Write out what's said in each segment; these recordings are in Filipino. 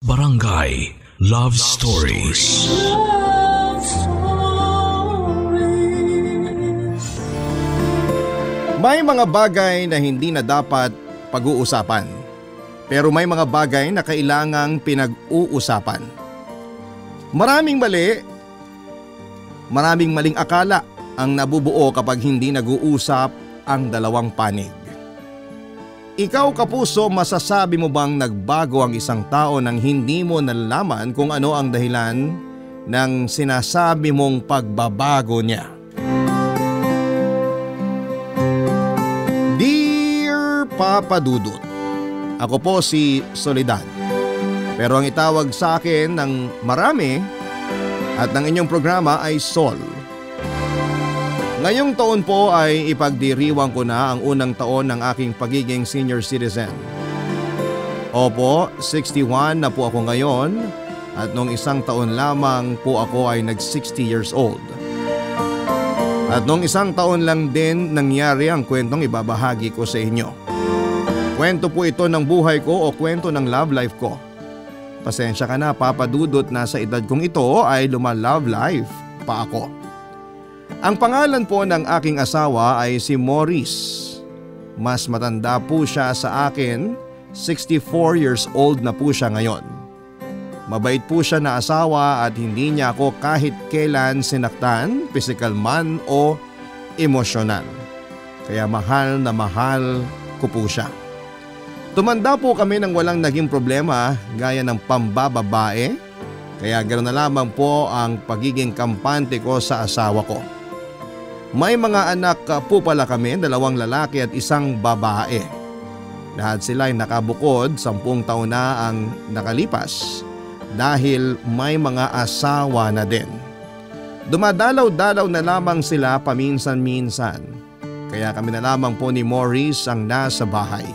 Barangay Love Stories. Love Stories. May mga bagay na hindi na dapat pag-uusapan, pero may mga bagay na kailangang pinag-uusapan. Maraming maling akala ang nabubuo kapag hindi nag-uusap ang dalawang panig. Ikaw kapuso, masasabi mo bang nagbago ang isang tao nang hindi mo nalalaman kung ano ang dahilan ng sinasabi mong pagbabago niya? Dear Papa Dudut, ako po si Soledad. Pero ang itawag sa akin ng marami at ng inyong programa ay Sol. Ngayong taon po ay ipagdiriwang ko na ang unang taon ng aking pagiging senior citizen. Opo, 61 na po ako ngayon at nung isang taon lamang po ako ay nag-60 years old. At nung isang taon lang din nangyari ang kwentong ibabahagi ko sa inyo. Kwento po ito ng buhay ko o kwento ng love life ko. Pasensya ka na Papa Dudut, nasa edad kong ito ay love life pa ako. Ang pangalan po ng aking asawa ay si Maurice. Mas matanda po siya sa akin, 64 years old na po siya ngayon. Mabait po siya na asawa at hindi niya ako kahit kailan sinaktan, physical man o emosyonal. Kaya mahal na mahal ko po siya. Tumanda po kami nang walang naging problema gaya ng pambababae, kaya ganoon na lamang po ang pagiging kampante ko sa asawa ko. May mga anak po pala kami, 2 lalaki at 1 babae. Lahat sila ay nakabukod, 10 taon na ang nakalipas dahil may mga asawa na din. Dumadalaw-dalaw na lamang sila paminsan-minsan, kaya kami na lamang po ni Maurice ang nasa bahay.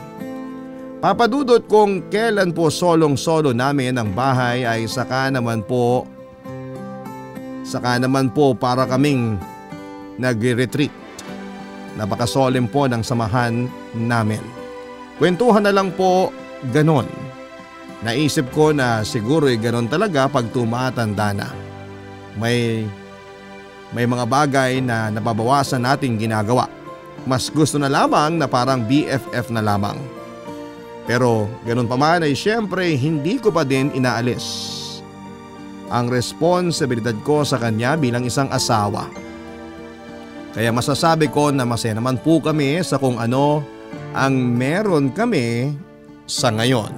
Papadudot kung kailan po solong-solo namin ang bahay ay saka naman po para kaming nag-retreat. Napakasolemn po ng samahan namin. Kwentuhan na lang po ganon. Naisip ko na siguro ganon talaga pag tumatanda na. May mga bagay na nababawasan nating ginagawa. Mas gusto na lamang na parang BFF na lamang. Pero ganon pa man ay syempre hindi ko pa din inaalis ang responsibilidad ko sa kanya bilang isang asawa. Kaya masasabi ko na masaya naman po kami sa kung ano ang meron kami sa ngayon.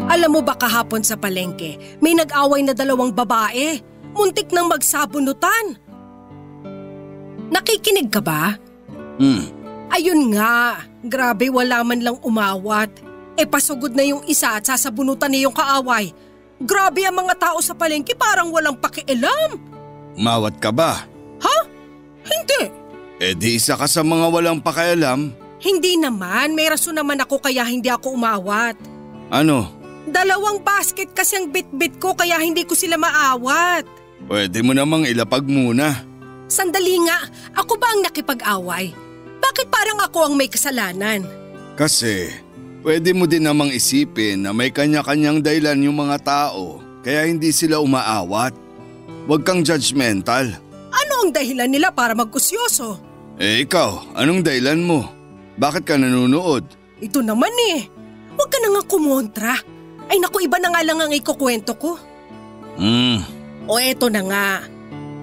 Alam mo ba kahapon sa palengke, may nag-away na 2 babae. Muntik nang magsabunutan. Nakikinig ka ba? Ayun nga, grabe wala man lang umawat. Pasugod na yung isa at sasabunutan na yung kaaway. Grabe ang mga tao sa palengke, parang walang pakialam. Umawat ka ba? Ha? Hindi. Di isa ka sa mga walang pakialam. Hindi naman, may rason naman ako kaya hindi ako umawat. Ano? 2 basket kasi ang bit-bit ko kaya hindi ko sila maawat. Pwede mo namang ilapag muna. Sandali nga, ako ba ang nakipag-away? Bakit parang ako ang may kasalanan? Kasi pwede mo din namang isipin na may kanya-kanyang dahilan yung mga tao kaya hindi sila umaawat. Huwag kang judgmental. Ano ang dahilan nila para magkusyoso? Ikaw, anong dahilan mo? Bakit ka nanonood? Ito naman Huwag ka na nga kumontra. Ay naku, iba na nga lang ang ikukwento ko. O eto na nga.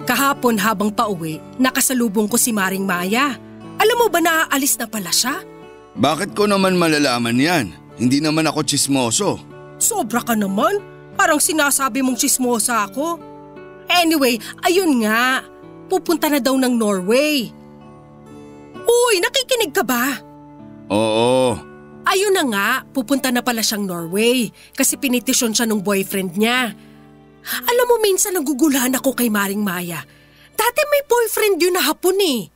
Kahapon habang pauwi, nakasalubong ko si Maring Maya. Alam mo ba na aalis na pala siya? Bakit ko naman malalaman yan? Hindi naman ako tsismoso. Sobra ka naman. Parang sinasabi mong tsismosa ako. Anyway, ayun nga. Pupunta na daw ng Norway. Uy, nakikinig ka ba? Oo. Ayun na nga, pupunta na pala siyang Norway kasi pinitisyon siya ng boyfriend niya. Alam mo, minsan naguguluhan ako kay Maring Maya. Dati may boyfriend yun na Hapon eh.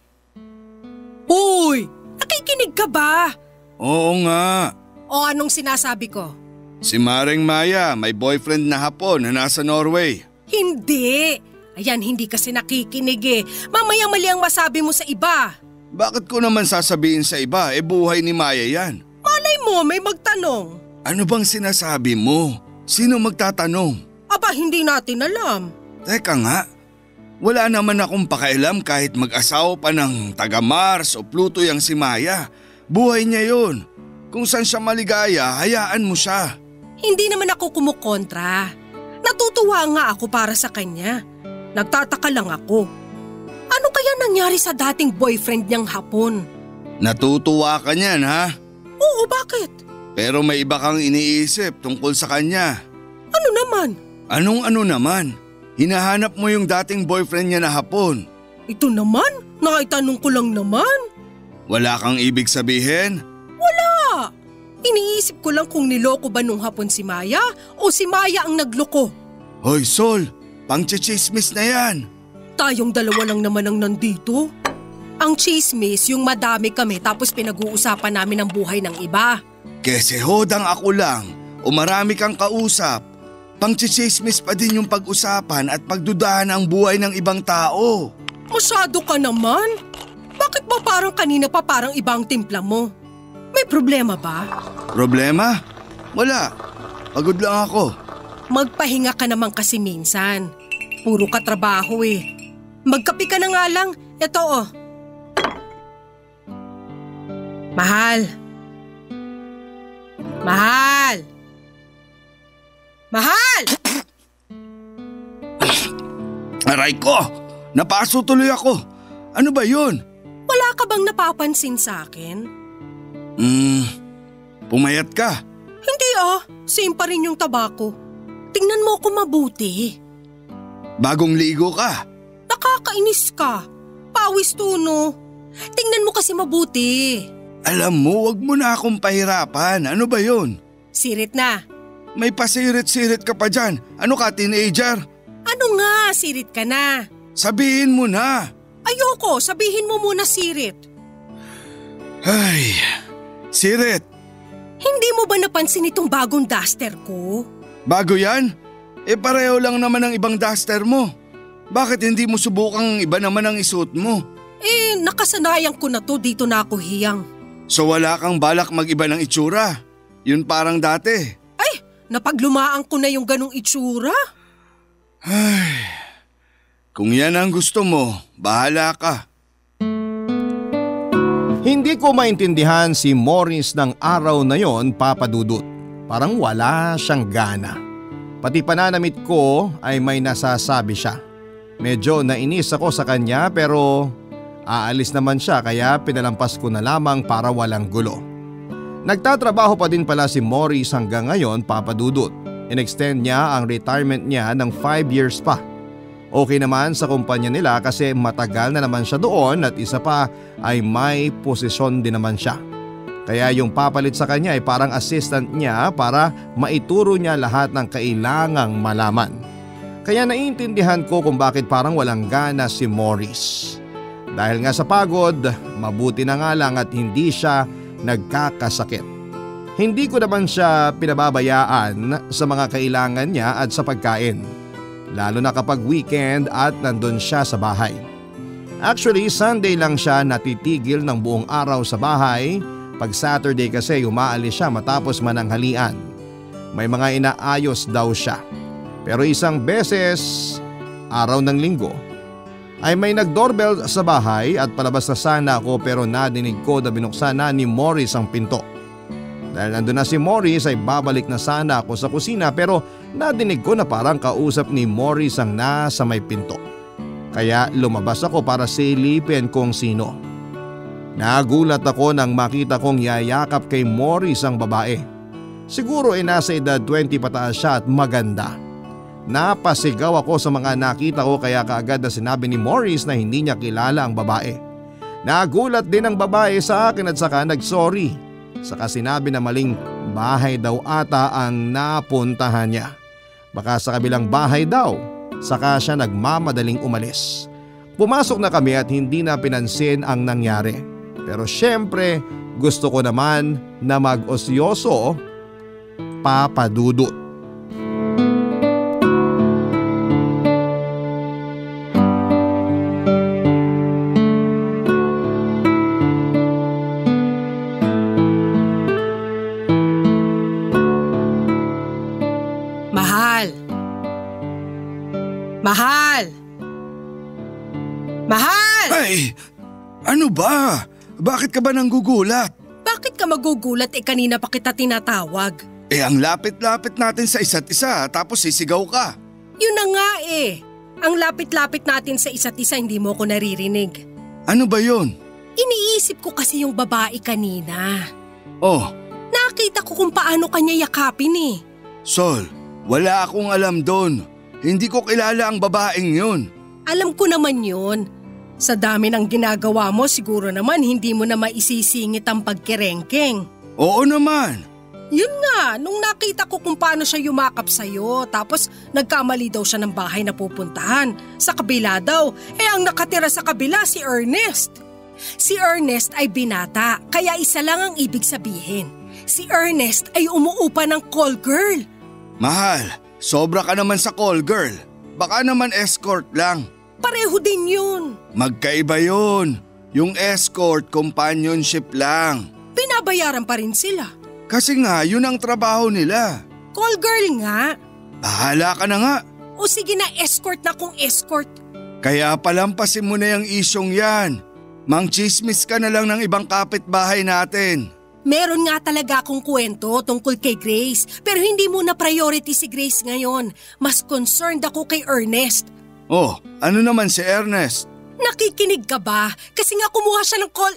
Hoy! Nakikinig ka ba? Oo nga. O anong sinasabi ko? Si Maring Maya may boyfriend na Hapon na nasa Norway. Hindi. Ayan, hindi kasi nakikinig eh. Mamaya mali ang masabi mo sa iba. Bakit ko naman sasabihin sa iba? Buhay ni Maya yan. Malay mo, may magtanong. Ano bang sinasabi mo? Sino magtatanong? Aba, hindi natin alam. Teka nga, wala naman akong pakialam kahit mag-asawa pa ng taga Mars o Pluto yang si Maya. Buhay niya yun. Kung saan siya maligaya, hayaan mo siya. Hindi naman ako kumukontra. Natutuwa nga ako para sa kanya. Nagtataka lang ako. Ano kaya nangyari sa dating boyfriend niyang Hapon? Natutuwa ka niyan, ha? Oo, bakit? Pero may iba kang iniisip tungkol sa kanya. Ano naman? Anong ano naman? Hinahanap mo yung dating boyfriend niya na Hapon. Ito naman? Nakaitanong ko lang naman. Wala kang ibig sabihin? Wala. Iniisip ko lang kung niloko ba nung Hapon si Maya o si Maya ang nagloko. Hoy Sol, pang-chichismis na yan. Tayong dalawa lang naman ang nandito. Ang chismis, yung madami kami tapos pinag-uusapan namin ang buhay ng iba. Kese hodang ako lang o marami kang kausap. Pang-chichismis pa din yung pag-usapan at pagdudahan ang buhay ng ibang tao. Masyado ka naman. Bakit ba parang kanina pa parang ibang timpla mo? May problema ba? Problema? Wala. Pagod lang ako. Magpahinga ka naman kasi minsan. Puro ka trabaho eh. Magkape ka na nga lang. Ito oh. Mahal. Mahal! Mahal! Aray ko! Napaso tuloy ako. Ano ba yun? Wala ka bang napapansin sa akin? Pumayat ka. Hindi ah. Same pa rin yung tabako. Tingnan mo ako mabuti. Bagong ligo ka. Nakakainis ka. Pawis tuno. Tingnan mo kasi mabuti. Alam mo, wag mo na akong pahirapan. Ano ba yun? Sirit na. May pasirit-sirit ka pa dyan. Ano ka, teenager? Ano nga, sirit ka na. Sabihin mo na. Ayoko, sabihin mo muna sirit. Ay, sirit. Hindi mo ba napansin itong bagong duster ko? Bago yan? Pareho lang naman ang ibang duster mo. Bakit hindi mo subukang iba naman ang isuot mo? Nakasanayan ko na to, dito na ako hiyang. So wala kang balak mag-iba ng itsura? Yun parang dati. Ay, napaglumaan ko na yung ganong itsura. Ay, kung yan ang gusto mo, bahala ka. Hindi ko maintindihan si Morris ng araw na yon, Papa Dudut. Parang wala siyang gana. Pati pananamit ko ay may nasasabi siya. Medyo nainis ako sa kanya pero aalis naman siya kaya pinalampas ko na lamang para walang gulo. Nagtatrabaho pa din pala si Morris hanggang ngayon, Papa Dudut. In-extend niya ang retirement niya ng 5 years pa. Okay naman sa kumpanya nila kasi matagal na naman siya doon at isa pa ay may posisyon din naman siya. Kaya yung papalit sa kanya ay parang assistant niya para maituro niya lahat ng kailangang malaman. Kaya naiintindihan ko kung bakit parang walang gana si Morris. Dahil nga sa pagod, mabuti na nga lang at hindi siya nagkakasakit. Hindi ko naman siya pinababayaan sa mga kailangan niya at sa pagkain. Lalo na kapag weekend at nandun siya sa bahay. Actually, Sunday lang siya natitigil ng buong araw sa bahay. Pag Saturday kasi umaalis siya matapos mananghalian. May mga inaayos daw siya. Pero isang beses, araw ng linggo, ay may nag-doorbell sa bahay at palabas na sana ako pero nadinig ko na binuksan na ni Morris ang pinto. Dahil nandun na si Morris ay babalik na sana ako sa kusina pero nadinig ko na parang kausap ni Morris ang nasa may pinto. Kaya lumabas ako para silipin kung sino. Nagulat ako nang makita kong yayakap kay Morris ang babae. Siguro ay nasa edad 20 pataas siya at maganda. Napasigaw ako sa mga nakita ko kaya kaagad na sinabi ni Morris na hindi niya kilala ang babae. Nagulat din ang babae sa akin at saka nagsorry. Saka sinabi na maling bahay daw ata ang napuntahan niya. Baka sa kabilang bahay daw. Saka siya nagmamadaling umalis. Pumasok na kami at hindi na pinansin ang nangyari. Pero syempre gusto ko naman na mag-osyoso, Papa Dudut. Mahal! Mahal! Ay! Ano ba? Bakit ka ba nanggugulat? Bakit ka magugulat kanina pa kita tinatawag? Ang lapit-lapit natin sa isa't isa tapos sisigaw ka. Yun na nga Ang lapit-lapit natin sa isa't isa hindi mo ko naririnig. Ano ba yun? Iniisip ko kasi yung babae kanina. Oh. Nakita ko kung paano kanya yakapin Sol, wala akong alam doon. Hindi ko kilala ang babaeng yun. Alam ko naman yun. Sa dami ng ginagawa mo, siguro naman hindi mo na maisisingit ang pagkerengkeng. Oo naman. Yun nga, nung nakita ko kung paano siya yumakap sa'yo, tapos nagkamali daw siya ng bahay na pupuntahan. Sa kabila daw, ang nakatira sa kabila si Ernest. Si Ernest ay binata, kaya isa lang ang ibig sabihin. Si Ernest ay umuupa ng call girl. Mahal. Sobra ka naman sa call girl. Baka naman escort lang. Pareho din yun. Magkaiba yun. Yung escort, companionship lang. Binabayaran pa rin sila. Kasi nga, yun ang trabaho nila. Call girl nga. Bahala ka na nga. O sige na, escort na kung escort. Kaya palampasin mo na yung isyong yan. Mangchismis ka na lang ng ibang kapitbahay natin. Meron nga talaga akong kwento tungkol kay Grace, pero hindi mo na priority si Grace ngayon. Mas concerned ako kay Ernest. Oh, ano naman si Ernest? Nakikinig ka ba? Kasi nga kumuha siya ng call.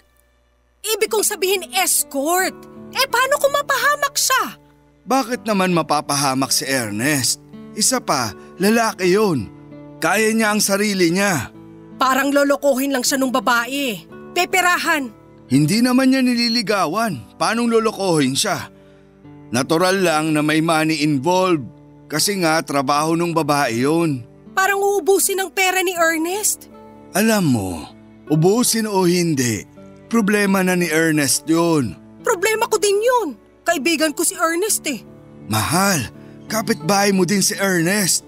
Ibig kong sabihin escort. Paano kung mapahamak siya? Bakit naman mapapahamak si Ernest? Isa pa, lalaki yun. Kaya niya ang sarili niya. Parang lolokohin lang siya nung babae. Peperahan. Hindi naman niya nililigawan. Paanong lolokohin siya? Natural lang na may money involved. Kasi nga trabaho nung babae yun. Parang uubusin ang pera ni Ernest. Alam mo, ubusin o hindi, problema na ni Ernest yun. Problema ko din yun. Kaibigan ko si Ernest Mahal, kapitbahay mo din si Ernest.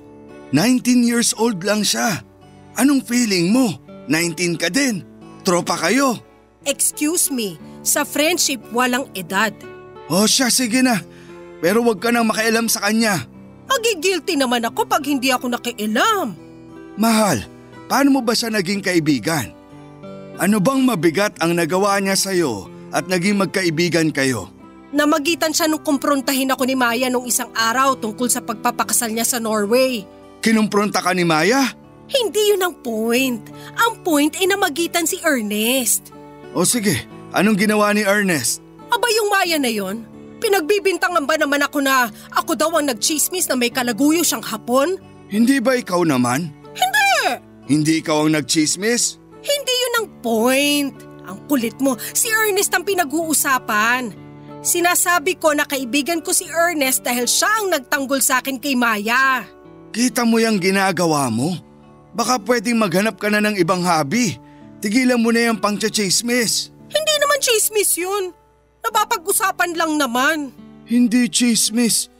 19 years old lang siya. Anong feeling mo? 19 ka din. Tropa kayo. Excuse me, sa friendship walang edad. O siya, sige na. Pero wag ka nang makialam sa kanya. Magigilty naman ako pag hindi ako nakialam. Mahal, paano mo ba siya naging kaibigan? Ano bang mabigat ang nagawa niya sa'yo at naging magkaibigan kayo? Namagitan siya nung kumprontahin ako ni Maya nung isang araw tungkol sa pagpapakasal niya sa Norway. Kinumpronta ka ni Maya? Hindi yun ang point. Ang point ay namagitan si Ernest. O sige, anong ginawa ni Ernest? Aba yung Maya na yon, pinagbibintangan ba naman ako na ako daw ang nagchismis na may kalaguyo siyang Hapon? Hindi ba ikaw naman? Hindi! Hindi ikaw ang nagchismis? Hindi yun ang point. Ang kulit mo, si Ernest ang pinag-uusapan. Sinasabi ko na kaibigan ko si Ernest dahil siya ang nagtanggol sa akin kay Maya. Kita mo yung ginagawa mo? Baka pwedeng maghanap ka na ng ibang hobby. Tigilan mo na yung pang-chismis. Hindi naman chismis yun. Napapag-usapan lang naman. Hindi chismis.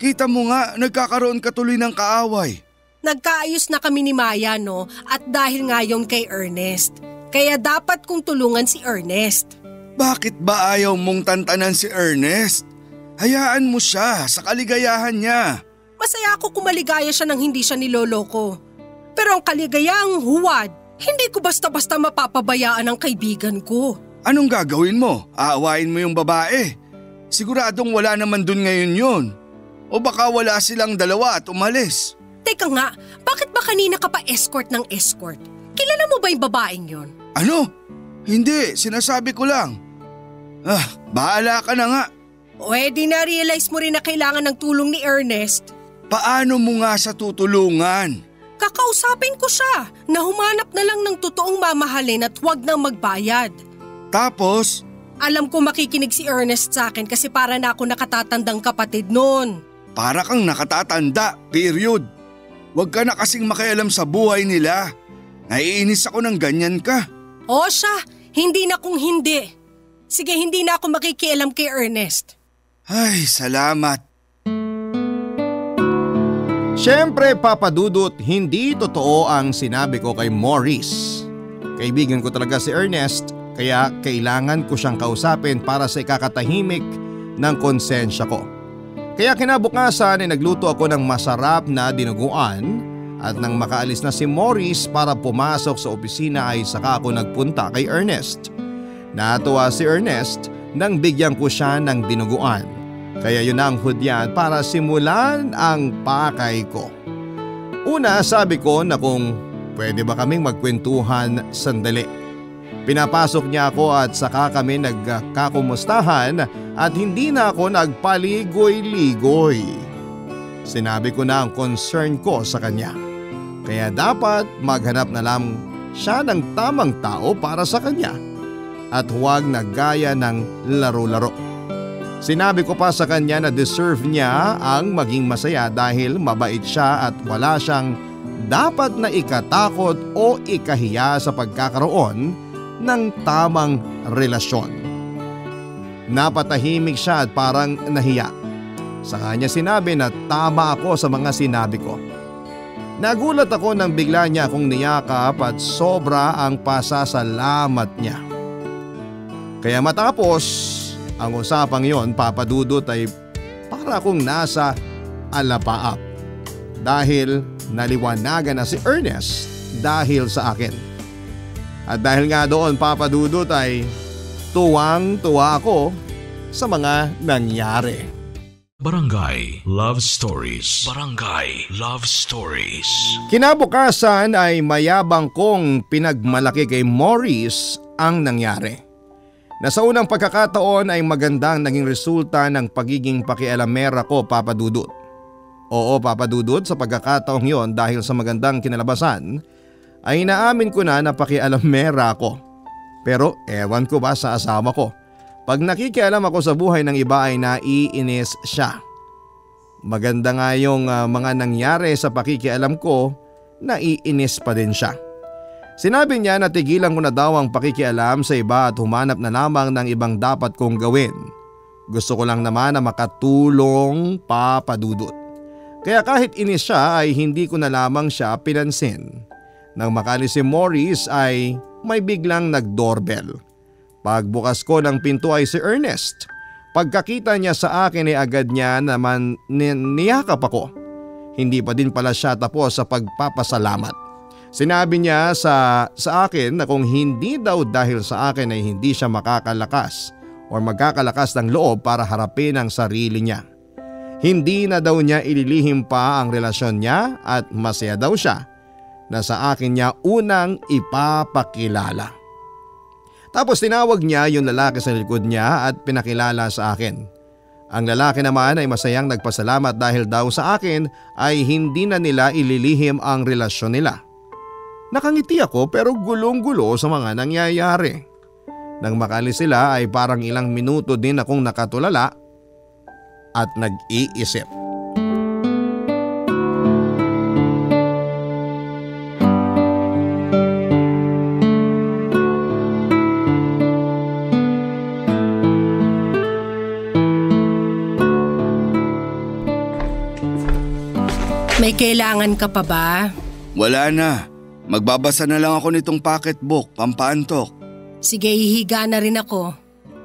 Kita mo nga, nagkakaroon ka tuloy ng kaaway. Nagkaayos na kami ni Maya, no? At dahil ngayon kay Ernest. Kaya dapat kong tulungan si Ernest. Bakit ba ayaw mong tantanan si Ernest? Hayaan mo siya sa kaligayahan niya. Masaya ako kung maligaya siya nang hindi siya niloloko. Pero ang kaligayahang huwad, hindi ko basta-basta mapapabayaan ang kaibigan ko. Anong gagawin mo? Aawain mo yung babae? Siguradong wala naman dun ngayon yun. O baka wala silang dalawa at umalis. Teka nga, bakit ba kanina ka pa escort ng escort? Kilala mo ba yung babaeng yun? Ano? Hindi, sinasabi ko lang. Bahala ka na nga. O di na-realize mo rin na kailangan ng tulong ni Ernest. Paano mo nga sa tutulungan? Kakausapin ko siya na humanap na lang ng totoong mamahalin at huwag nang magbayad. Tapos? Alam ko makikinig si Ernest sa akin kasi para na ako nakatatandang kapatid noon. Para kang nakatatanda, period. Huwag ka na kasing makialam sa buhay nila. Naiinis ako ng ganyan ka. O siya, hindi na kung hindi. Sige, hindi na ako makikialam kay Ernest. Ay, salamat. Siyempre, Papa Dudut, hindi totoo ang sinabi ko kay Maurice. Kaibigan ko talaga si Ernest, kaya kailangan ko siyang kausapin para sa ikakatahimik ng konsensya ko. Kaya kinabukasan ay nagluto ako ng masarap na dinuguan at nang makaalis na si Maurice para pumasok sa opisina ay saka ako nagpunta kay Ernest. Natuwa si Ernest nang bigyan ko siya ng dinuguan. Kaya yun ang hudyat para simulan ang pakay ko. Una, sabi ko na kung pwede ba kaming magkwentuhan sandali. Pinapasok niya ako at saka kami nagkakumustahan at hindi na ako nagpaligoy-ligoy. Sinabi ko na ang concern ko sa kanya. Kaya dapat maghanap na lang siya ng tamang tao para sa kanya at huwag naggaya ng laro-laro. Sinabi ko pa sa kanya na deserve niya ang maging masaya dahil mabait siya at wala siyang dapat na ikatakot o ikahiya sa pagkakaroon ng tamang relasyon. Napatahimik siya at parang nahiya. Sa kanya sinabi na tama ako sa mga sinabi ko. Nagulat ako nang bigla niya akong niyakap at sobra ang pasasalamat niya. Kaya matapos ang usapang yon, Papa Dudut, ay para akong nasa alapaap. Dahil naliwanagan na si Ernest dahil sa akin. At dahil nga doon, Papa Dudut, ay tuwang-tuwa ako sa mga nangyari. Barangay Love Stories. Barangay Love Stories. Kinabukasan ay mayabang kong pinagmalaki kay Maurice ang nangyari. Na sa unang pagkakataon ay magandang naging resulta ng pagiging pakialamera ko, Papa Dudut. Oo, Papa Dudut, sa pagkakataong yon dahil sa magandang kinalabasan ay inaamin ko na pakialamera ako. Pero ewan ko ba sa asawa ko, pag nakikialam ako sa buhay ng iba ay naiinis siya. Maganda nga yung mga nangyari sa pakikialam ko, naiinis pa din siya. Sinabi niya na tigilan ko na daw ang pakikialam sa iba at humanap na lamang ng ibang dapat kong gawin. Gusto ko lang naman na makatulong, Papa Dudut. Kaya kahit inis siya ay hindi ko na lamang siya pinansin. Nang makalis si Maurice ay may biglang nag-doorbell. Pagbukas ko ng pinto ay si Ernest. Pagkakita niya sa akin ay agad niya naman niyakap ako. Hindi pa din pala siya tapos sa pagpapasalamat. Sinabi niya sa akin na kung hindi daw dahil sa akin ay hindi siya makakalakas o magkakalakas ng loob para harapin ang sarili niya. Hindi na daw niya ililihim pa ang relasyon niya at masaya daw siya na sa akin niya unang ipapakilala. Tapos tinawag niya yung lalaki sa likod niya at pinakilala sa akin. Ang lalaki naman ay masayang nagpasalamat dahil daw sa akin ay hindi na nila ililihim ang relasyon nila. Nakangiti ako pero gulong-gulo sa mga nangyayari. Nang makalis sila ay parang ilang minuto din akong nakatulala at nag-iisip. May kailangan ka pa ba? Wala na. Magbabasa na lang ako nitong pocketbook, pampaantok. Sige, hihiga na rin ako.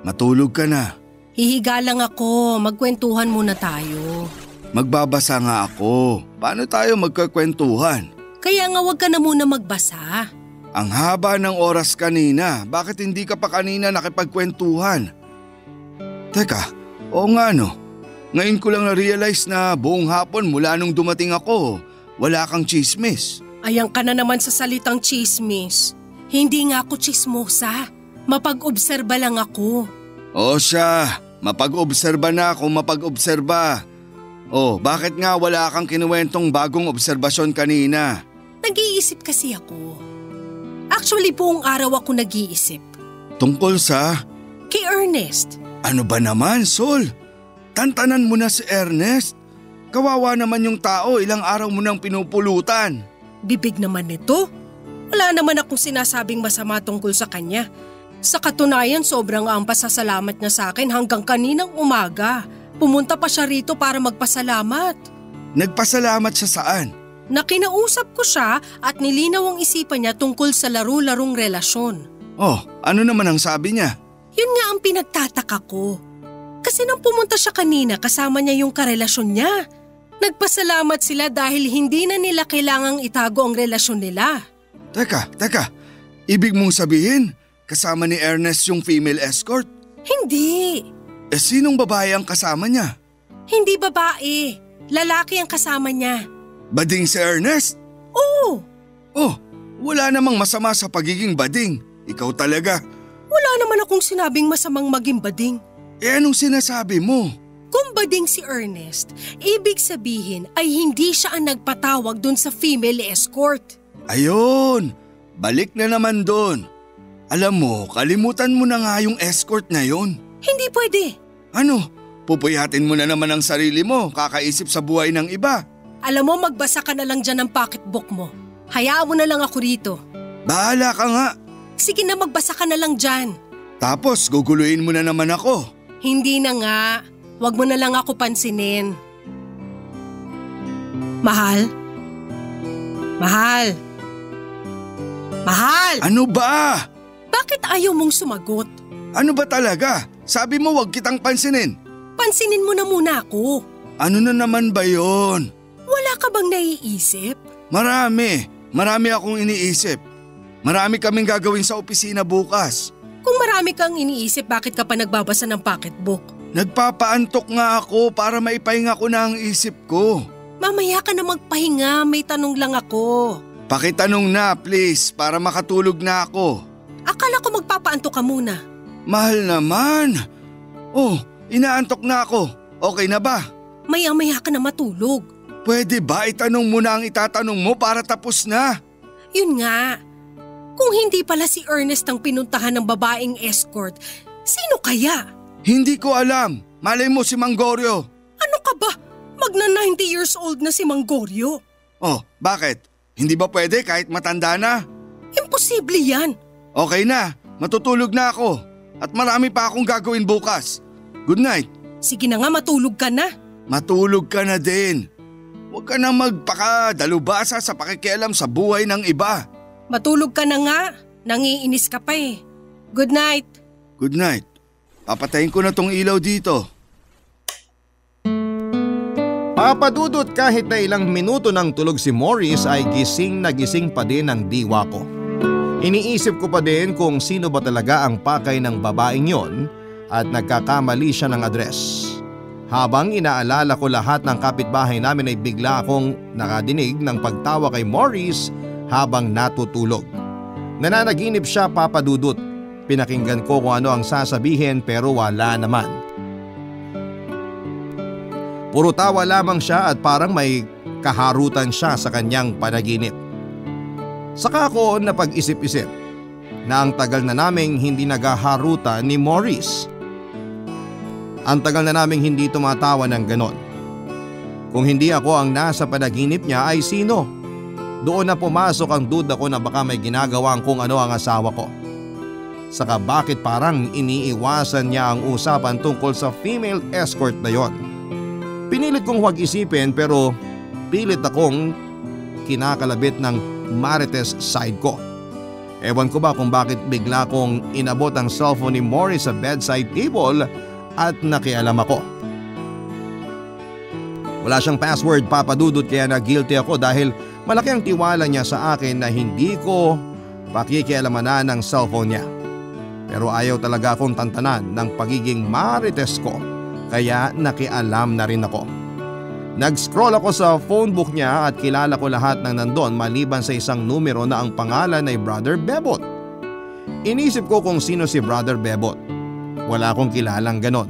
Matulog ka na. Hihiga lang ako, magkwentuhan muna tayo. Magbabasa nga ako. Paano tayo magkakwentuhan? Kaya nga wag ka na muna magbasa. Ang haba ng oras kanina, bakit hindi ka pa kanina nakipagkwentuhan? Teka, oo nga no. Ngayon ko lang na-realize na buong hapon mula nung dumating ako, wala kang chismis. Ayan ka na naman sa salitang chismis. Hindi nga ako chismosa. Mapag-obserba lang ako. O siya, mapag-obserba na kung mapag-obserba. Oh, bakit nga wala kang kinuwentong bagong obserbasyon kanina? Nag-iisip kasi ako. Actually, buong araw ako nag-iisip. Tungkol sa? Kay Ernest. Ano ba naman, Sol? Tantanan mo na si Ernest. Kawawa naman yung tao, ilang araw mo nang pinupulutan. Bibig naman nito. Wala naman akong sinasabing masama tungkol sa kanya. Sa katunayan, sobrang ang pasasalamat niya sa akin hanggang kaninang umaga. Pumunta pa siya rito para magpasalamat. Nagpasalamat siya saan? Nakinausap ko siya at nilinaw ang isipan niya tungkol sa laro-larong relasyon. Oh, ano naman ang sabi niya? Yun nga ang pinagtataka ko. Kasi nang pumunta siya kanina kasama niya yung karelasyon niya. Nagpasalamat sila dahil hindi na nila kailangang itago ang relasyon nila. Teka. Ibig mong sabihin, kasama ni Ernest yung female escort? Hindi. Sinong babae ang kasama niya? Hindi babae. Lalaki ang kasama niya. Bading si Ernest? Oo. Oh, wala namang masama sa pagiging bading. Ikaw talaga. Wala naman akong sinabing masamang maging bading. Anong sinasabi mo? Kung bading si Ernest, ibig sabihin ay hindi siya ang nagpatawag dun sa female escort. Ayun, balik na naman doon. Alam mo, kalimutan mo na nga yung escort na yon. Hindi pwede. Ano? Pupuyatin mo na naman ang sarili mo, kakaisip sa buhay ng iba. Alam mo, magbasa ka na lang dyan ng pocketbook mo. Hayaan mo na lang ako rito. Bahala ka nga. Sige na, magbasa ka na lang dyan. Tapos guguluhin mo na naman ako. Hindi na nga. Huwag mo na lang ako pansinin. Mahal? Mahal? Mahal! Ano ba? Bakit ayaw mong sumagot? Ano ba talaga? Sabi mo wag kitang pansinin. Pansinin mo na muna ako. Ano na naman ba yon? Wala ka bang naiisip? Marami akong iniisip. Marami kaming gagawin sa opisina bukas. Kung marami kang iniisip, bakit ka pa nagbabasa ng pocketbook? Nagpapaantok nga ako para maipahinga ko na ang isip ko. Mamaya ka na magpahinga, may tanong lang ako. Pakitanong na please para makatulog na ako. Akala ko magpapaantok ka muna. Mahal naman. Oh, inaantok na ako. Okay na ba? Maya-maya ka na matulog. Pwede ba itanong mo na ang itatanong mo para tapos na? Yun nga. Kung hindi pala si Ernest ang pinuntahan ng babaeng escort, sino kaya? Hindi ko alam. Malay mo si Manggorio. Ano ka ba? Magna 90 years old na si Manggorio. Oh, bakit? Hindi ba pwede kahit matanda na? Imposible yan. Okay na, matutulog na ako. At marami pa akong gagawin bukas. Good night. Sige na nga, matulog ka na. Matulog ka na din. Huwag ka na magpakadalubasa sa pakikialam sa buhay ng iba. Matulog ka na nga. Nangiinis ka pa eh. Good night. Good night. Papatayin ko na tong ilaw dito. Papadudot kahit na ilang minuto ng tulog si Morris ay gising na gising pa din ang diwa ko. Iniisip ko pa din kung sino ba talaga ang pakay ng babaeng yon at nagkakamali siya ng address. Habang inaalala ko lahat ng kapitbahay namin ay bigla akong nakadinig ng pagtawa kay Morris habang natutulog. Nananaginip siya, Papadudot. Pinakinggan ko kung ano ang sasabihin pero wala naman. Puro tawa lamang siya at parang may kaharutan siya sa kanyang panaginip. Saka ako napag-isip-isip na ang tagal na naming hindi naghaharutan ni Morris. Ang tagal na naming hindi tumatawa ng ganon. Kung hindi ako ang nasa panaginip niya ay sino? Doon na pumasok ang duda ko na baka may ginagawang kung ano ang asawa ko. Saka bakit parang iniiwasan niya ang usapan tungkol sa female escort na yon? Pinilit kong huwag isipin pero pilit akong kinakalabit ng marites side ko. Ewan ko ba kung bakit bigla kong inabot ang cellphone ni Morris sa bedside table at nakialam ako. Wala siyang password, Papadudot, kaya na-guilty ako dahil malaki ang tiwala niya sa akin na hindi ko pakikialamanan ng cellphone niya. Pero ayaw talaga akong tantanan ng pagiging marites ko kaya nakialam na rin ako. Nag-scroll ako sa phone book niya at kilala ko lahat ng nandun maliban sa isang numero na ang pangalan ay Brother Bebot. Inisip ko kung sino si Brother Bebot. Wala akong kilalang ganon.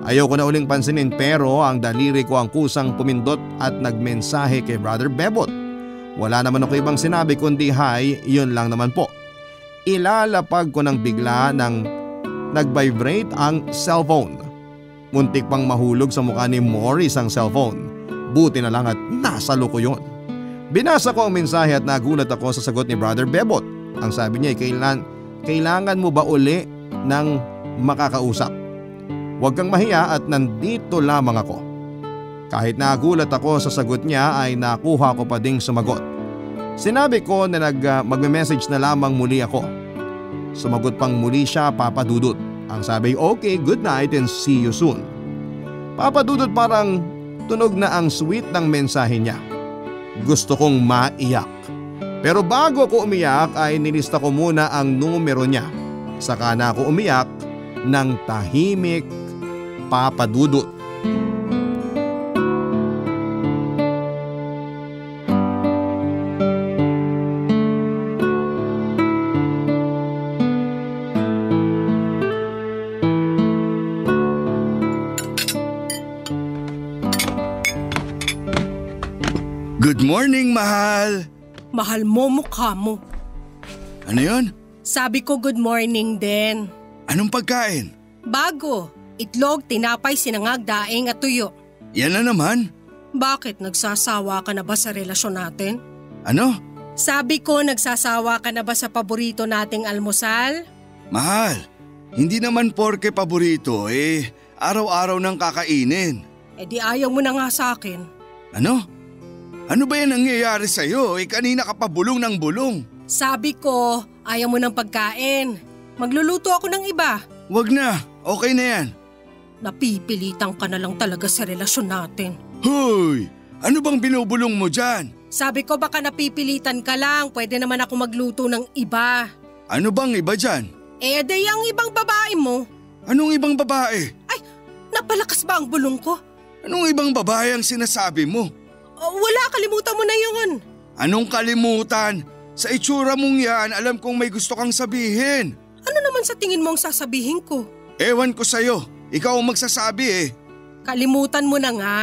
Ayaw ko na uling pansinin pero ang daliri ko ang kusang pumindot at nagmensahe kay Brother Bebot. Wala naman ako ibang sinabi kundi hi, yun lang naman po. Ilalapag ko ng bigla nang nag-vibrate ang cellphone. Muntik pang mahulog sa mukha ni Morris ang cellphone. Buti na lang at nasalo ko yun. Binasa ko ang mensahe at nagulat ako sa sagot ni Brother Bebot. Ang sabi niya ay kailangan mo ba uli ng makakausap? Huwag kang mahiya at nandito lamang ako. Kahit nagulat ako sa sagot niya ay nakuha ko pa ding sumagot. Sinabi ko na magme-message na lamang muli ako. Sumagot pang muli siya, Papa Dudut. Ang sabi, okay, good night and see you soon. Papa Dudut, parang tunog na ang sweet ng mensahe niya. Gusto kong maiyak. Pero bago ko umiyak ay nilista ko muna ang numero niya. Saka na ako umiyak ng tahimik, Papa Dudut. Good morning, mahal! Mahal mo mukha mo. Ano yun? Sabi ko good morning din. Anong pagkain? Bago, itlog, tinapay, sinangag, daing at tuyo. Yan na naman. Bakit, nagsasawa ka na ba sa relasyon natin? Ano? Sabi ko, nagsasawa ka na ba sa paborito nating almusal? Mahal, hindi naman porke paborito araw-araw nang kakainin. Di ayaw mo na nga sa akin. Ano? Ano ba yan nangyayari sa'yo? Kanina ka pa bulong ng bulong. Sabi ko, ayaw mo ng pagkain. Magluluto ako ng iba. Wag na, okay na yan. Napipilitan ka na lang talaga sa relasyon natin. Hoy! Ano bang binubulong mo dyan? Sabi ko baka napipilitan ka lang, pwede naman ako magluto ng iba. Ano bang iba dyan? Day ang ibang babae mo. Anong ibang babae? Ay, napalakas ba ang bulong ko? Anong ibang babae ang sinasabi mo? Wala, kalimutan mo na yun. Anong kalimutan? Sa itsura mong yan, alam kong may gusto kang sabihin. Ano naman sa tingin mo ang sasabihin ko? Ewan ko sa'yo, ikaw ang magsasabi Kalimutan mo na nga.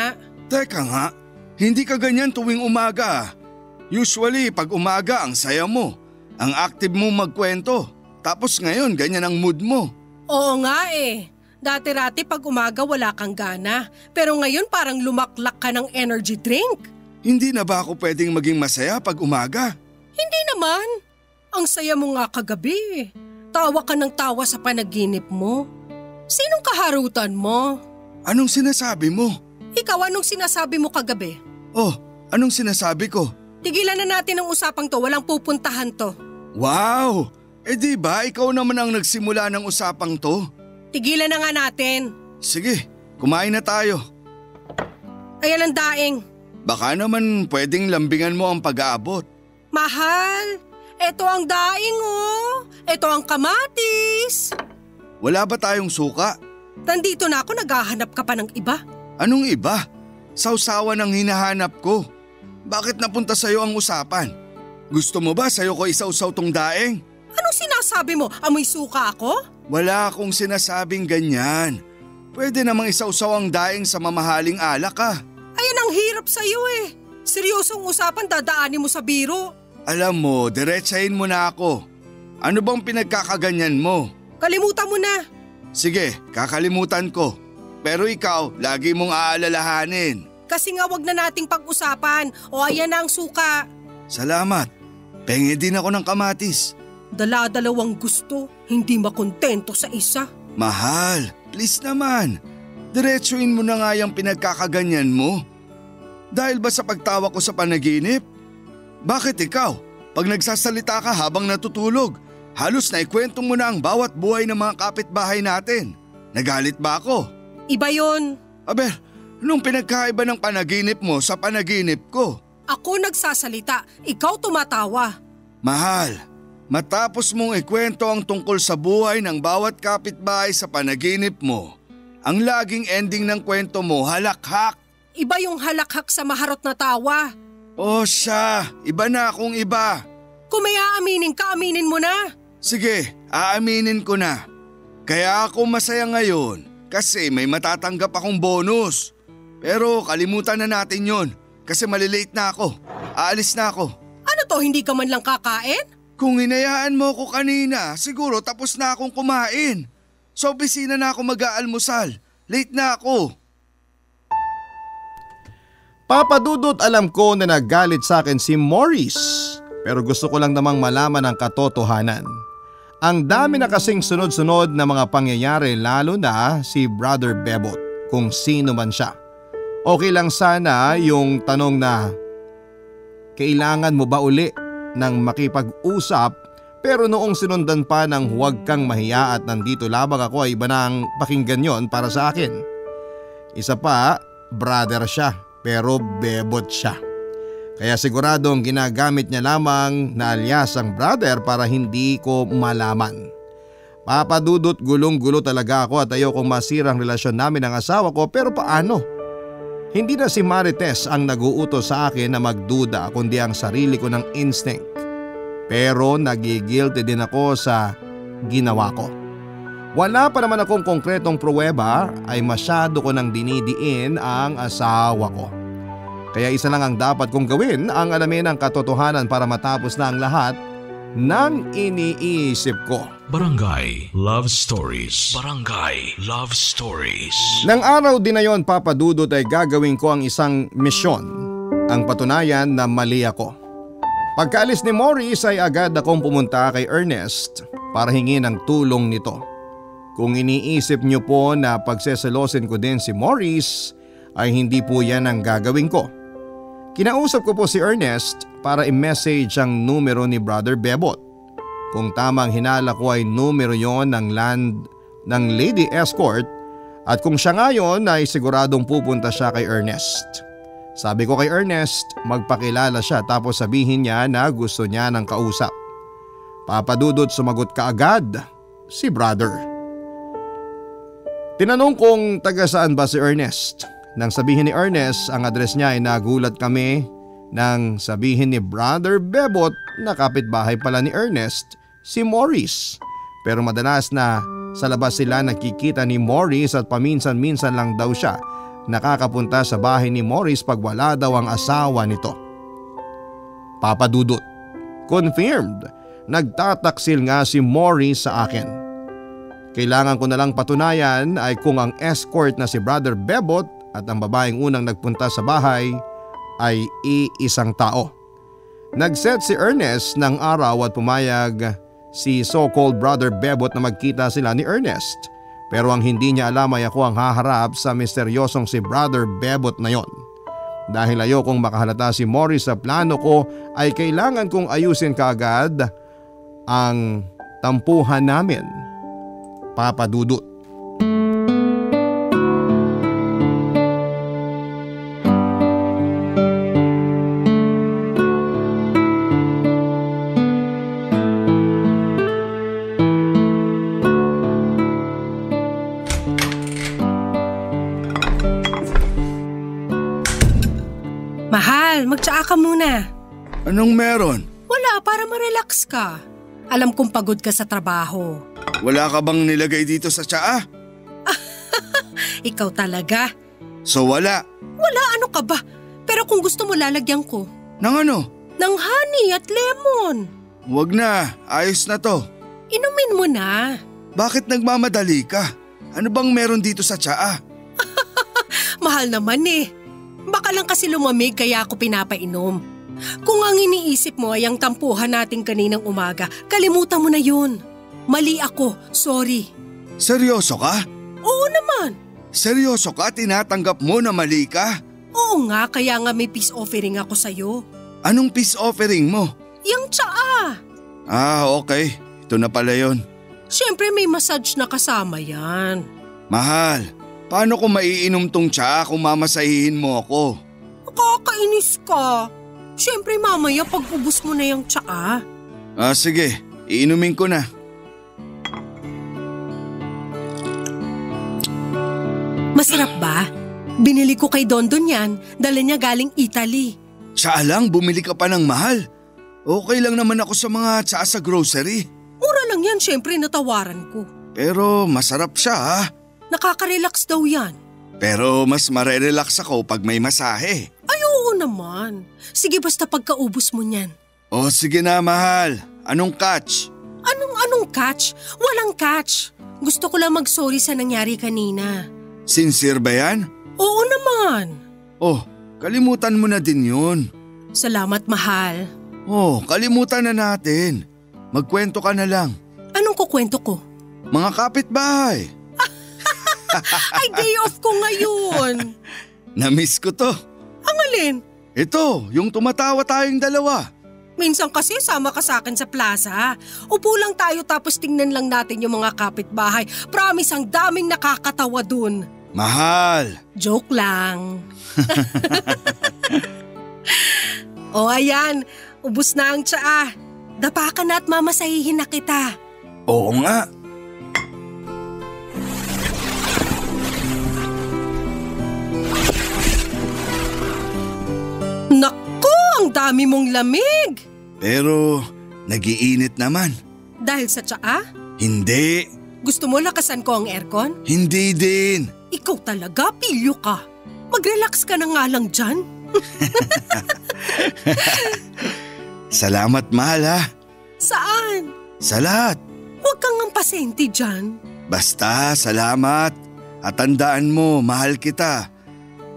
Teka nga, hindi ka ganyan tuwing umaga. Usually pag umaga ang saya mo, ang active mo magkwento. Tapos ngayon ganyan ang mood mo. Oo nga Dati-rati pag umaga wala kang gana, pero ngayon parang lumaklak ka ng energy drink. Hindi na ba ako pwedeng maging masaya pag umaga? Hindi naman. Ang saya mo nga kagabi. Tawa ka ng tawa sa panaginip mo. Sinong kaharutan mo? Anong sinasabi mo? Ikaw, anong sinasabi mo kagabi? Oh, anong sinasabi ko? Tigilan na natin ang usapang to, walang pupuntahan to. Wow! Di ba ikaw naman ang nagsimula ng usapang to? Tigilan na nga natin. Sige, kumain na tayo. Ayan ang daing. Baka naman pwedeng lambingan mo ang pag-aabot. Mahal, eto ang daing Eto ang kamatis. Wala ba tayong suka? Nandito na ako, naghahanap ka pa ng iba. Anong iba? Sausawan ang hinahanap ko. Bakit napunta sa'yo ang usapan? Gusto mo ba sa'yo ko isausaw tong daing? Anong sinasabi mo? Amoy suka ako? Wala akong sinasabing ganyan. Pwede namang isausaw ang daing sa mamahaling alak ka. Ayan ang hirap sa'yo Seryosong usapan dadaanin mo sa biro. Alam mo, diretsahin mo na ako. Ano bang pinagkakaganyan mo? Kalimutan mo na. Sige, kakalimutan ko. Pero ikaw, lagi mong aalalahanin. Kasi nga wag na nating pag-usapan. O ayan na ang suka. Salamat. Pengi din ako ng kamatis. Dala-dalawang gusto, hindi makontento sa isa. Mahal, please naman. Diretsuin mo na nga yung pinagkakaganyan mo. Dahil ba sa pagtawa ko sa panaginip? Bakit ikaw? Pag nagsasalita ka habang natutulog, halos naikwento mo na ang bawat buhay ng mga kapitbahay natin. Nagalit ba ako? Iba yon. Aber, anong pinagkaiba ng panaginip mo sa panaginip ko? Ako nagsasalita, ikaw tumatawa. Mahal, matapos mong ikwento ang tungkol sa buhay ng bawat kapitbahay sa panaginip mo, ang laging ending ng kwento mo halakhak. Iba yung halakhak sa maharot na tawa. O siya, iba na akong iba. Kung may aaminin ka, aminin mo na. Sige, aaminin ko na. Kaya ako masaya ngayon kasi may matatanggap akong bonus. Pero kalimutan na natin yon kasi malilate na ako. Aalis na ako. Ano to, hindi ka man lang kakain? Kung hinayaan mo ko kanina, siguro tapos na akong kumain. Sa opisina na ako mag-aalmusal. Late na ako. Papa Dudut, alam ko na nagalit sa akin si Maurice, pero gusto ko lang namang malaman ang katotohanan. Ang dami na kasing sunod-sunod na mga pangyayari, lalo na si Brother Bebot, kung sino man siya. Okay lang sana yung tanong na kailangan mo ba uli ng makipag-usap, pero noong sinundan pa ng huwag kang mahiya at nandito labang ako ay iba na ang pakinggan yon para sa akin. Isa pa, brother siya pero bebot siya. Kaya siguradong ginagamit niya lamang na alias ang brother para hindi ko malaman. Papa Dudut, gulong-gulo talaga ako at ayokong masirang relasyon namin ng asawa ko, pero paano? Hindi na si Marites ang nag-uutos sa akin na magduda kundi ang sarili ko ng instinct. Pero nagigilty din ako sa ginawa ko. Wala pa naman akong konkretong pruweba ay masyado ko nang dinidiin ang asawa ko. Kaya isa lang ang dapat kong gawin, ang alamin ang katotohanan para matapos na ang lahat ng iniisip ko. Barangay Love Stories. Barangay Love Stories. Nang araw din na yon, Papa Dudut, ay gagawin ko ang isang misyon. Ang patunayan na mali ako. Pagkaalis ni Maurice ay agad akong pumunta kay Ernest para hingin ang tulong nito. Kung iniisip niyo po na pagseselosin ko din si Maurice, ay hindi po yan ang gagawin ko. Kinausap ko po si Ernest para i-message ang numero ni Brother Bebot. Kung tamang hinala ko ay numero yon ng Lady Escort, at kung siya ngayon ay siguradong pupunta siya kay Ernest. Sabi ko kay Ernest, magpakilala siya tapos sabihin niya na gusto niya ng kausap. Papa Dudut, sumagot kaagad si brother. Tinanong kong taga saan ba si Ernest. Nang sabihin ni Ernest ang address niya ay nagulat kami nang sabihin ni Brother Bebot na kapitbahay pala ni Ernest si Maurice. Pero madalas na sa labas sila nakikita ni Maurice at paminsan-minsan lang daw siya nakakapunta sa bahay ni Maurice pag wala daw ang asawa nito. Papa Dudut, confirmed, nagtataksil nga si Maurice sa akin. Kailangan ko na lang patunayan ay kung ang escort na si Brother Bebot at ang babaeng unang nagpunta sa bahay ay iisang tao. Nagset si Ernest ng araw at pumayag si so-called Brother Bebot na magkita sila ni Ernest. Pero ang hindi niya alam ay ako ang haharap sa misteryosong si Brother Bebot na yon. Dahil ayokong makahalata si Maurice sa plano ko ay kailangan kong ayusin kaagad ang tampuhan namin. Papa Dudut. Mahal, magtsaa ka muna. Anong meron? Wala, para ma-relax ka. Alam kong pagod ka sa trabaho. Wala ka bang nilagay dito sa tsaa? Ikaw talaga. So wala? Wala, ano ka ba? Pero kung gusto mo lalagyan ko. Nang ano? Ng honey at lemon. Wag na, ayos na to. Inumin mo na. Bakit nagmamadali ka? Ano bang meron dito sa tsaa? Mahal naman eh. Baka lang kasi lumamig kaya ako pinapainom. Kung ang iniisip mo ay ang tampuhan natin kaninang umaga, kalimutan mo na yun. Mali ako, sorry. Seryoso ka? Oo naman. Seryoso ka? Tinatanggap mo na mali ka? Oo nga, kaya nga may peace offering ako sa'yo. Anong peace offering mo? Yang tsaa. Ah, okay. Ito na pala yun. Siyempre may massage na kasama yan. Mahal, paano ko maiinom tong tsaa kung mamasahihin mo ako? Nakakainis ka. Siyempre mamaya pag ubus mo na yung tsaa. Ah, sige. Iinumin ko na. Masarap ba? Binili ko kay Dondon yan. Dala niya galing Italy. Tsaa lang, bumili ka pa ng mahal. Okay lang naman ako sa mga tsaa sa grocery. Mura lang yan, siyempre natawaran ko. Pero masarap siya ha. Nakaka-relax daw yan. Pero mas marerelax ako pag may masahe. Ay oo naman. Sige basta pagkaubos mo niyan. Oh sige na mahal. Anong catch? Anong catch? Walang catch. Gusto ko lang mag-sorry sa nangyari kanina. Sincere ba yan? Oo naman. Oh, Kalimutan mo na din yun. Salamat, mahal. Oh, kalimutan na natin. Magkwento ka na lang. Anong kukwento ko? Mga kapitbahay. Ay, day off ko ngayon. Namiss ko to. Ang alin? Ito, yung tumatawa tayong dalawa. Minsan kasi sama ka sa akin sa plaza. Upo lang tayo tapos tingnan lang natin yung mga kapitbahay. Promise, ang daming nakakatawa dun. Mahal. Joke lang. O ayan, ubus na ang tsaa. Dapa ka na at mamasahihin na kita. Oo nga. Naku, ang dami mong lamig. Pero nagiinit naman. Dahil sa tsaa? Hindi. Gusto mo lakasan ko ang aircon? Hindi din. Ikaw talaga, pilyo ka. Mag-relax ka na nga lang dyan. Salamat, mahal ha. Saan? Sa lahat. Huwag kang ang pasente dyan. Basta, salamat. At tandaan mo, mahal kita.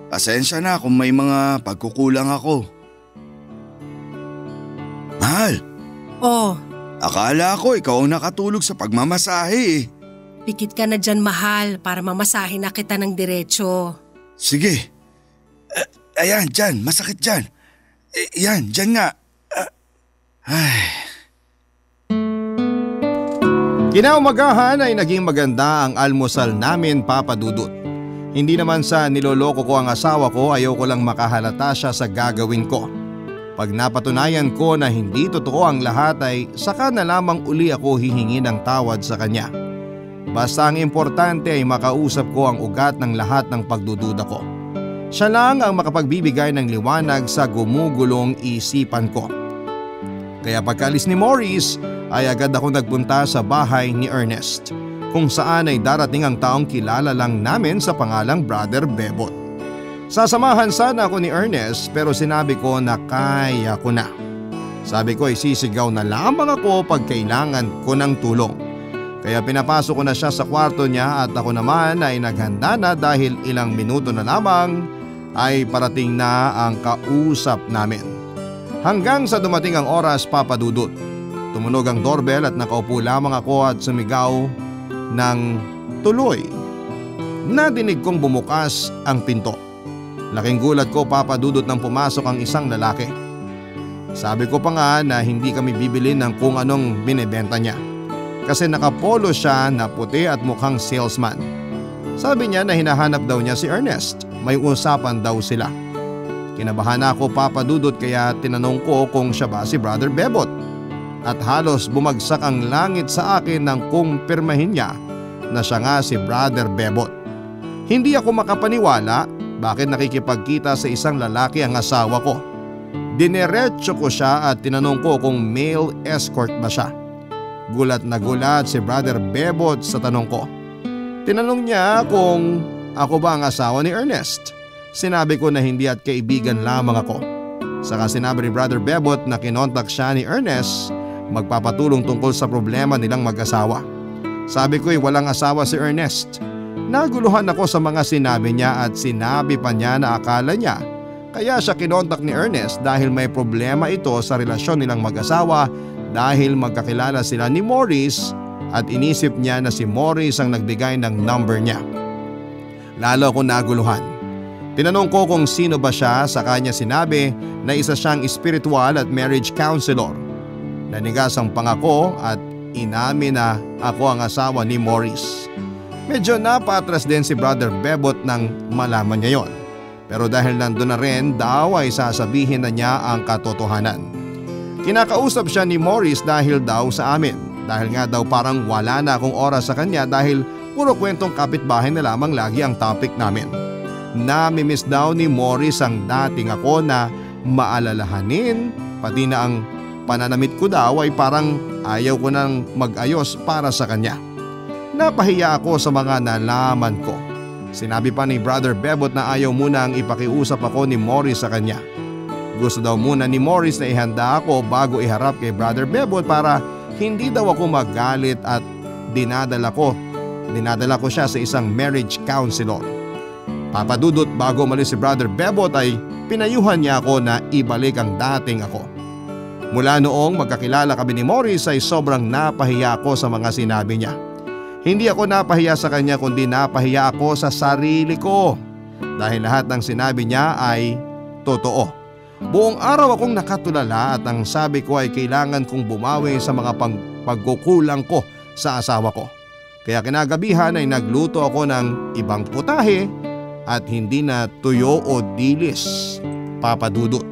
Pasensya na kung may mga pagkukulang ako. Mahal. Oh, Akala ko ikaw ang nakatulog sa pagmamasahe eh. pikit ka na dyan, mahal, para mamasahin na kita ng diretso. Sige. Ayan, dyan. Masakit dyan. Yan, dyan nga. Kinaumagahan ay naging maganda ang almusal namin, Papa Dudut. Hindi naman sa niloloko ko ang asawa ko, ayaw ko lang makahalata siya sa gagawin ko. Pag napatunayan ko na hindi totoo ang lahat ay saka na lamang uli ako hihingi ng tawad sa kanya. Basta ang importante ay makausap ko ang ugat ng lahat ng pagdududa ko. Siya lang ang makapagbibigay ng liwanag sa gumugulong isipan ko. Kaya pagkaalis ni Morris ay agad ako nagpunta sa bahay ni Ernest, kung saan ay darating ang taong kilala lang namin sa pangalang Brother Bebot. Sasamahan sana ako ni Ernest pero sinabi ko na kaya ko na. Sabi ko ay sisigaw na lamang ako pag kailangan ko ng tulong. Kaya pinapasok ko na siya sa kwarto niya at ako naman ay naghanda na dahil ilang minuto na lamang ay parating na ang kausap namin. Hanggang sa dumating ang oras, Papa Dudut. Tumunog ang doorbell at nakaupo lamang ako at sumigaw ng tuloy. Nadinig kong bumukas ang pinto. Laking gulat ko, Papa Dudut, nang pumasok ang isang lalaki. Sabi ko pa nga na hindi kami bibili ng kung anong binebenta niya. Kasi nakapolo siya na puti at mukhang salesman. Sabi niya na hinahanap daw niya si Ernest. May usapan daw sila. Kinabahan ako, Papa Dudut, kaya tinanong ko kung siya ba si Brother Bebot. At halos bumagsak ang langit sa akin nang kumpirmahin niya na siya nga si Brother Bebot. Hindi ako makapaniwala bakit nakikipagkita sa isang lalaki ang asawa ko. Dineretso ko siya at tinanong ko kung male escort ba siya. Gulat na gulat si Brother Bebot sa tanong ko. Tinanong niya kung ako ba ang asawa ni Ernest. Sinabi ko na hindi at kaibigan lamang ako. Saka sinabi ni Brother Bebot na kinontak siya ni Ernest magpapatulong tungkol sa problema nilang mag-asawa. Sabi ko ay walang asawa si Ernest. Naguluhan ako sa mga sinabi niya at sinabi pa niya na akala niya kaya siya kinontak ni Ernest dahil may problema ito sa relasyon nilang mag-asawa dahil magkakilala sila ni Morris at inisip niya na si Morris ang nagbigay ng number niya. Lalo ako naguluhan. Tinanong ko kung sino ba siya, sa kanya sinabi na isa siyang spiritual at marriage counselor. Nanigas ang pangako at inamin na ako ang asawa ni Morris. Medyo napatras din si Brother Bebot nang malaman niya yon. Pero dahil nandun na rin daw ay sasabihin na niya ang katotohanan. Kinakausap siya ni Morris dahil daw sa amin. Dahil nga daw parang wala na akong oras sa kanya dahil puro kwentong kapitbahay na lamang lagi ang topic namin. Namimiss daw ni Morris ang dating ako na maalalahanin, pati na ang pananamit ko daw ay parang ayaw ko nang mag-ayos para sa kanya. Napahiya ako sa mga nalaman ko. Sinabi pa ni Brother Bebot na ayaw muna ang ipakiusap ako ni Morris sa kanya. Gusto daw muna ni Morris na ihanda ako bago iharap kay Brother Bebot para hindi daw ako magalit at dinadala ko siya sa isang marriage counselor. Papa Dudut, bago umalis si Brother Bebot ay pinayuhan niya ako na ibalik ang dating ako. Mula noong magkakilala kami ni Morris ay sobrang napahiya ako sa mga sinabi niya. Hindi ako napahiya sa kanya kundi napahiya ako sa sarili ko dahil lahat ng sinabi niya ay totoo. Buong araw akong nakatulala at ang sabi ko ay kailangan kong bumawi sa mga pagkukulang ko sa asawa ko. Kaya kinagabihan ay nagluto ako ng ibang putahe at hindi na tuyo o dilis, Papa Dudut.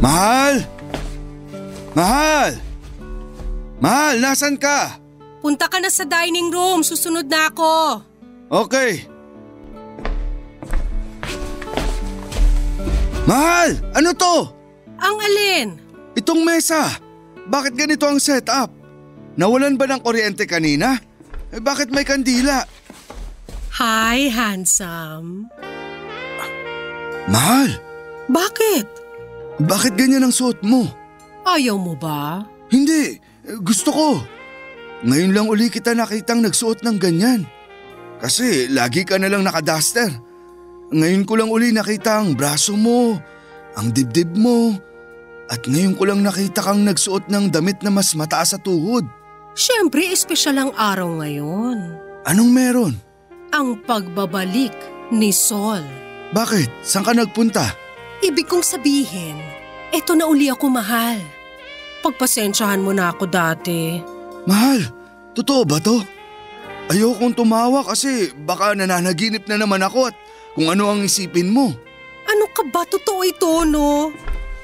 Mahal! Mahal! Mahal, nasan ka? Punta ka na sa dining room, susunod na ako. Okay. Mahal! Ano to? Ang alin? Itong mesa. Bakit ganito ang setup? Nawalan ba ng kuryente kanina? Bakit may kandila? Hi, handsome. Mahal! Bakit? Bakit ganyan ang suot mo? Ayaw mo ba? Hindi, gusto ko. Ngayon lang uli kita nakitang nagsuot ng ganyan. Kasi lagi ka nalang nakaduster. Ngayon ko lang uli nakita ang braso mo, ang dibdib mo. At ngayon ko lang nakita kang nagsuot ng damit na mas mataas sa tuhod. Siyempre, espesyal ang araw ngayon. Anong meron? Ang pagbabalik ni Sol. Bakit? Saan ka nagpunta? Ibig kong sabihin, eto na uli ako, mahal. Pagpasensyahan mo na ako dati. Mahal, totoo ba to? Ayokong tumawa kasi baka nananaginip na naman ako at kung ano ang isipin mo. Ano ka ba? Totoo ito, no?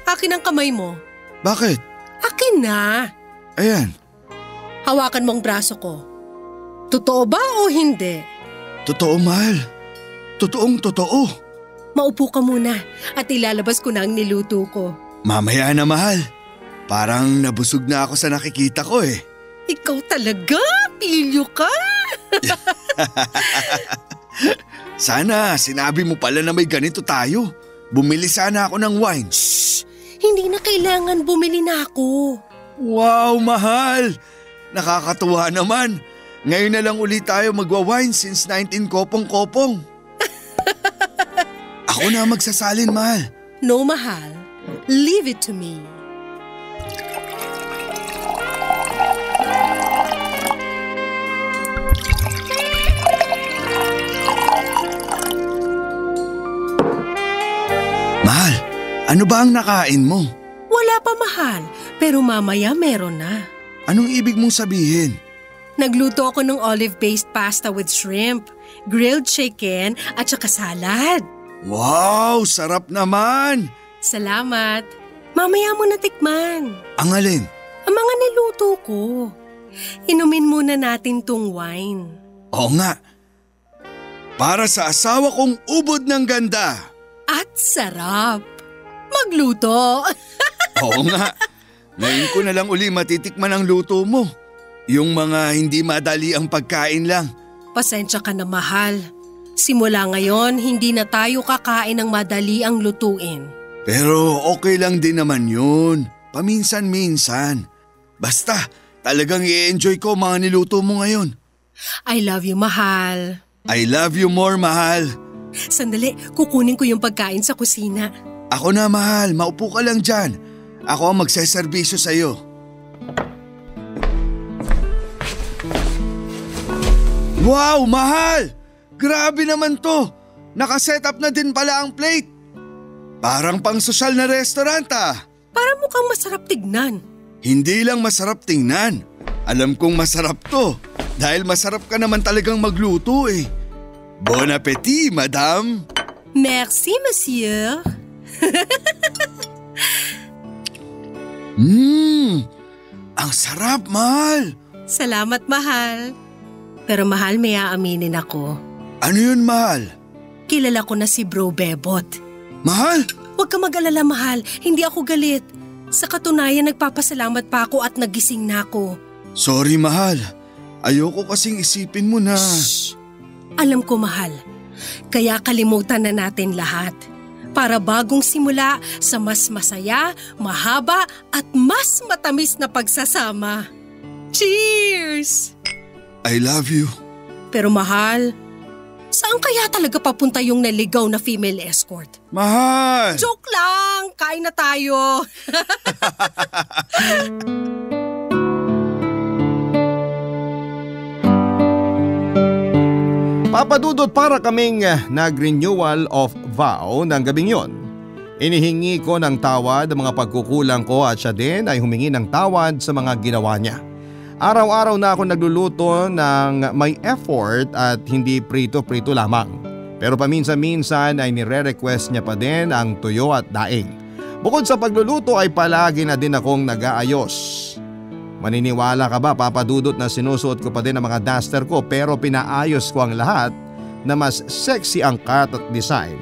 Akin ang kamay mo. Bakit? Akin na. Ayan. Hawakan mo ang braso ko. Totoo ba o hindi? Totoo, mahal. Totoong totoo. Maupo ka muna at ilalabas ko na ang niluto ko. Mamaya na, mahal. Parang nabusog na ako sa nakikita ko eh. Ikaw talaga, pilyo ka. Sana sinabi mo pala na may ganito tayo. Bumili sana ako ng wine. Shh! Hindi na kailangan, bumili na ako. Wow, mahal! Nakakatuwa naman. Ngayon na lang ulit tayo magwa-wine since 19 kopong-kopong. Ako na magsasalin, mahal. No, mahal. Leave it to me. Mahal, ano ba ang nakain mo? Wala pa, mahal. Pero mamaya meron na. Anong ibig mong sabihin? Nagluto ako ng olive-based pasta with shrimp, grilled chicken at saka salad. Wow, sarap naman! Salamat. Mamaya mo na tikman. Ang alin? Ang mga niluto ko. Inumin muna natin tong wine. Oo nga. Para sa asawa kong ubod ng ganda. At sarap. Magluto. Oo nga. Ngayon ko na lang uli matitikman ang luto mo. Yung mga hindi madali ang pagkain lang. Pasensya ka na, mahal. Simula ngayon, hindi na tayo kakain ng madali ang lutuin. Pero okay lang din naman yun. Paminsan-minsan. Basta, talagang i-enjoy ko mga niluto mo ngayon. I love you, mahal. I love you more, mahal. Sandali, kukunin ko yung pagkain sa kusina. Ako na, mahal. Maupo ka lang dyan. Ako ang magseserbisyo sa'yo. Wow, mahal! Grabe naman to! Nakaset up na din pala ang plate. Parang pang sosyal na restaurant ah. Para mukhang masarap tignan. Hindi lang masarap tingnan. Alam kong masarap to. Dahil masarap ka naman talagang magluto eh. Bon appétit, madame. Merci, monsieur. Ang sarap, mahal. Salamat, mahal. Pero mahal, may aaminin ako. Ano yun, mahal? Kilala ko na si Bro Bebot. Mahal? Huwag ka mag-alala, mahal. Hindi ako galit. Sa katunayan, nagpapasalamat pa ako at nagising na ako. Sorry, mahal. Ayoko kasing isipin mo na… Shh! Alam ko, mahal. Kaya kalimutan na natin lahat. para bagong simula sa mas masaya, mahaba at mas matamis na pagsasama. Cheers! I love you. Pero mahal, saan kaya talaga papunta yung naligaw na female escort? Mahal! Joke lang! Kain na tayo! Papa Dudut, para kaming nag-renewal of vow ng gabing yon. Inihingi ko ng tawad ang mga pagkukulang ko at siya din ay humingi ng tawad sa mga ginawa niya. Araw-araw na ako nagluluto ng may effort at hindi prito-prito lamang. Pero paminsan-minsan ay nire-request niya pa din ang tuyo at daing. Bukod sa pagluluto ay palagi na din akong nag-aayos. Maniniwala ka ba, Papa Dudut, na sinusuot ko pa din ang mga duster ko pero pinaayos ko ang lahat na mas sexy ang cut at design.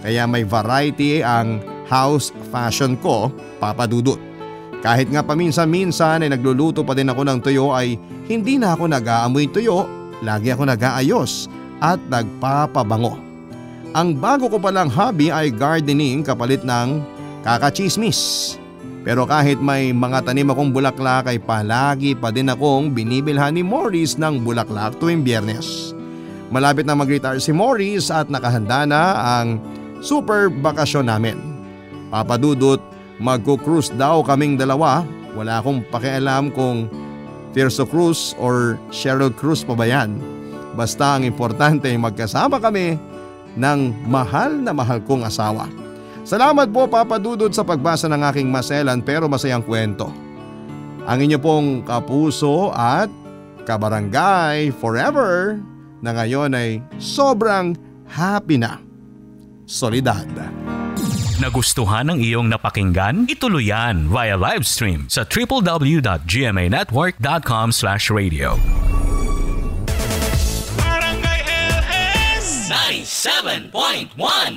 Kaya may variety ang house fashion ko, Papa Dudut. Kahit nga paminsan-minsan ay nagluluto pa din ako ng tuyo ay hindi na ako nag-aamoy tuyo, lagi ako nag-aayos at nagpapabango. Ang bago ko palang hobby ay gardening kapalit ng kakachismis. Pero kahit may mga tanim akong bulaklak ay palagi pa din akong binibilhan ni Morris ng bulaklak tuwing Biyernes. Malapit na mag-retire si Morris at nakahanda na ang super bakasyon namin. Papa Dudut, magko-cruise daw kaming dalawa. Wala akong pakialam kung Tirso Cruz or Cheryl Cruz pa ba yan. Basta ang importante ay magkasama kami ng mahal na mahal kong asawa. Salamat po, Papa Dudut, sa pagbasa ng aking maselan pero masayang kwento. Ang inyo pong kapuso at kabarangay forever na ngayon ay sobrang happy na. Solidad. Nagustuhan ng iyong napakinggan? Ituloy yan via live stream sa www.gmanetwork.com/radio. Barangay LS 97.1